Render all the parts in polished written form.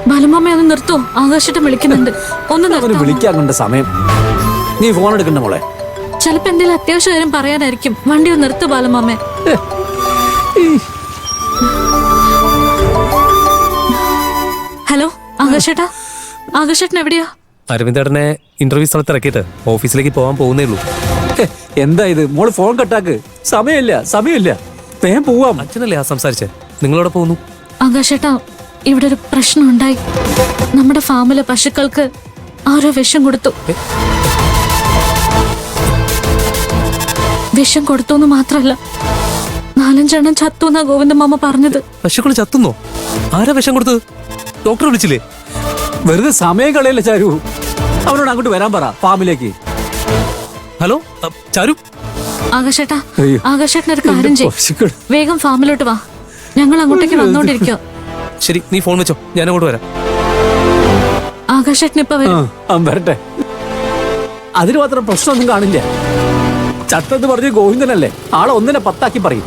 ബാലമാമ ഒന്ന് നിർത്തോ, ആകാശട്ടം വിളിക്കുന്നുണ്ട്. ഒന്ന് വിളിക്കാൻ കൊണ്ട് സമയം. നീ ഫോൺ എടുക്കണ്ട മോളെ. ചിലപ്പോ എന്തെങ്കിലും അത്യാവശ്യ കാര്യം പറയാനായിരിക്കും. വണ്ടി ഒന്ന് നിർത്തോ ബാലമാമേ. ഹലോ ആകാശേട്ടാ, ആകാശേട്ടൻ എവിടെയാ? അരവിന്ദേട്ടനെ ഇന്റർവ്യൂ സ്ഥലത്ത് ഇറക്കിയിട്ട് ഓഫീസിലേക്ക് പോകാൻ പോകുന്നേ ഉള്ളൂ. എന്താ ഇത് മോള് ഫോൺ കട്ടാക്ക്. സമയമില്ല വേഗം പോവാം. അച്ഛനല്ലേ ആ സംസാരിച്ചേ? നിങ്ങളോടെ പോകുന്നു? ആകാശേട്ടാ, ഇവിടെ ഒരു പ്രശ്നം ഉണ്ടായി. നമ്മുടെ ഫാമിലെ പശുക്കൾക്ക് ആരോ വിഷം കൊടുത്തു. വിഷം കൊടുത്തു എന്ന് മാത്രല്ല, 4-5 എണ്ണം ചത്തു എന്നാ ഗോവിന്ദമാമ പറഞ്ഞത്. പശുക്കൾ ചത്തുന്നോ? ആരാ വിഷം കൊടുത്തത്? ഡോക്ടർ വിളിച്ചില്ലേ? വെറുതെ സമയം കളയല്ലേ ചാരു. അവനോട് അങ്ങോട്ട് വരാൻ പറ ഫാമിലേക്ക്. ഹലോ ചാരു. ആകാശേട്ടാ, ആകാശേട്ടൻ ഒരു കാര്യം ചെയ്യും, വേഗം ഫാമിലോട്ട് വാ. ഞങ്ങൾ അങ്ങോട്ടേക്ക് വന്നോണ്ടിരിക്കോ. ശരി, നീ ഫോൺ വെച്ചോ, ഞാൻ അങ്ങോട്ട് വരാം. ആകാശേട്ടൻ ഇപ്പൊ വരട്ടെ. അതിന് മാത്രം പ്രശ്നമൊന്നും കാണില്ല. ചത്തെന്ന് പറഞ്ഞ് ഗോവിന്ദനല്ലേ, ആളെ 1നെ 10 പറയും.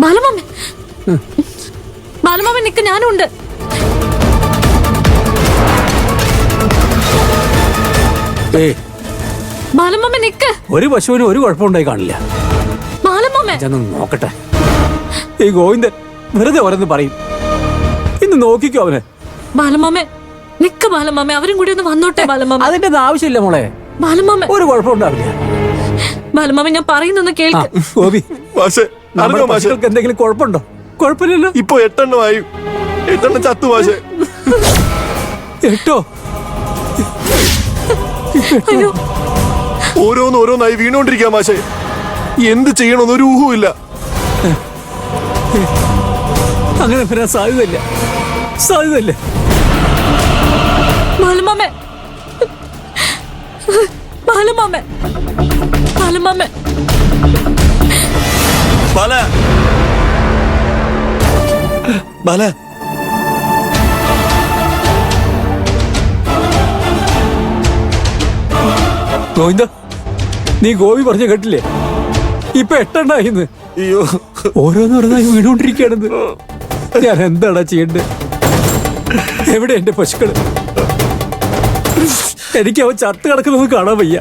ബാലമാമേ, ബാലമാമേ നിക്ക്, ഞാനും ഉണ്ട്. ബാലമാമേ നിക്ക്. ഒരു പശുവിന് ഒരു കുഴപ്പമുണ്ടായി കാണില്ല. ബാലമാമേ നോക്കട്ടെ. ഈ ഗോവിന്ദൻ വെറുതെ ഓരോന്ന് പറയും. ഇന്ന് നോക്കിക്കോ അവനെ. ബാലമാമേ നിക്ക്. ബാലമാമേ അവരും കൂടി ഒന്ന് വന്നോട്ടെ. ബാലമാമ അതിന്റെ ആവശ്യമില്ല മോളെ. ബാലമാമേ ഒരു കുഴപ്പമുണ്ടാവില്ല. ബാലമാമേ ഞാൻ പറയുന്നൊന്ന് കേൾക്ക്. ഗോപി, നമ്മുടെ പശുക്കൾക്ക് എന്തെങ്കിലും കുഴപ്പമുണ്ടോ? കുഴപ്പമില്ലല്ലോ. ഇപ്പൊ 8 എണ്ണമായി. 8 എണ്ണം ചത്തു മാഷെ. 8ഓ? അയ്യോ, ഓരോന്നായി വീണോണ്ടിരിക്കാ മാഷെ. എന്ത് ചെയ്യണമെന്ന് ഒരു ഊഹമില്ല. അങ്ങനെ വരാൻ സാധ്യതയില്ല. ബാലമാമേ, ബാലമാമേ, ബാലമാമേ. ബാല, ബാല. ഗോവിന്ദ, നീ ഗോപി പറഞ്ഞ കേട്ടില്ലേ? ഇപ്പൊ 8 എണ്ണായിന്ന്. അയ്യോ, ഓരോന്നായി വീണോണ്ടിരിക്കുകയാണെന്ന്. ഞാൻ എന്താടാ ചെയ്യണ്ടേ? എവിടെ എന്റെ പശുക്കള്? എനിക്ക് അവൻ ചത്ത് കിടക്കുന്നത് കാണാൻ വയ്യ.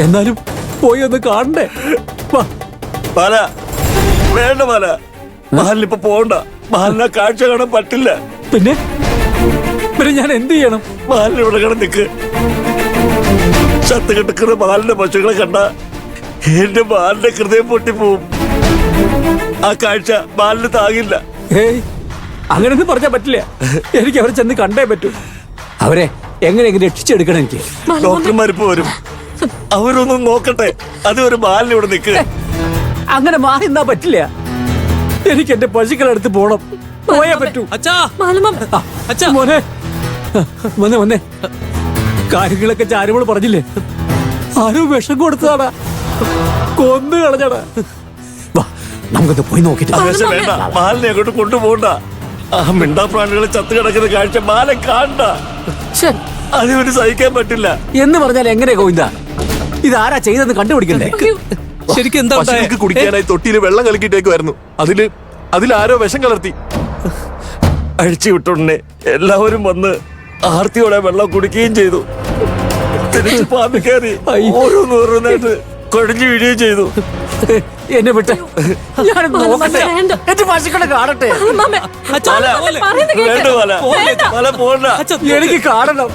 എന്നാലും പോയി ഒന്ന് കാണണ്ടേ? ബാല, വേണ്ട ബാല. ബാലിനിപ്പോ പോണ്ട. ബാലിനെ കാഴ്ച കാണാൻ പറ്റില്ല. പിന്നെ ഞാൻ എന്ത് ചെയ്യണം? ബാലിന് ഇവിടെ കിടന്നിക്ക്. ചത്ത് കിടക്കുന്ന ബാലിന്റെ പശുക്കളെ കണ്ട എന്റെ ബാലിന്റെ ഹൃദയം പൊട്ടിപ്പോവും. ആ കാഴ്ച ബാലിന് താങ്ങില്ല. അങ്ങനെയൊന്നും പറഞ്ഞാൽ പറ്റില്ല. എനിക്ക് അവരെ ചെന്ന് കണ്ടേ പറ്റൂ. അവരെ എങ്ങനെയെങ്കിലും രക്ഷിച്ചെടുക്കണം. എനിക്ക് ഡോക്ടർമാരിപ്പോ വരും. അവരൊന്നും നോക്കട്ടെ. അത് ഒരു ബാലിന് ഇവിടെ നിൽക്ക്. അങ്ങനെ മാറി നിന്നാ പറ്റില്ല. എനിക്ക് എന്റെ പശുക്കളെടുത്ത് പോണം. പോയേ പറ്റൂ. മോനെ, കാര്യങ്ങളൊക്കെ ചാരുമോള് പറഞ്ഞില്ലേ? ആരോ വിഷം കൊടുത്തതാടാ. കൊന്നു കളഞ്ഞാടാ. നമുക്കൊന്ന് പോയി നോക്കിട്ട്. വേണ്ട, ബാലിനെ അങ്ങോട്ട് കൊണ്ടുപോകണ്ട. ആ മിണ്ടാ പ്രാണികളെ ചത്തു കിടക്കുന്ന കാഴ്ച ബാലെ കാണണ്ട. അതിവന് സഹിക്കാൻ പറ്റില്ല. എന്ന് പറഞ്ഞാൽ എങ്ങനെ ഗോവിന്ദ? ഇതാരാ ചെയ്തെന്ന് കണ്ടുപിടിക്കണ്ടേ? ശരിക്കും എന്താ കുടിക്കാനായി തൊട്ടിയില് വെള്ളം കലക്കിട്ടേക്കുമായിരുന്നു. അതിലാരോ വിഷം കലർത്തി. അഴിച്ചു വിട്ടുടനെ എല്ലാവരും വന്ന് ആർത്തിയോടെ വെള്ളം കുടിക്കുകയും ചെയ്തു. തിരിച്ച് പാമ്പ് കയറി ഓരോന്നായിട്ട് കൊഴിഞ്ഞു വീഴുകയും ചെയ്തു. എന്നെ വിട്ട് എന്റെ പശുക്കളെ കാണട്ടെ. വേണ്ട ബാല, ബാല പോണ്ട. എനിക്ക് കാണണം.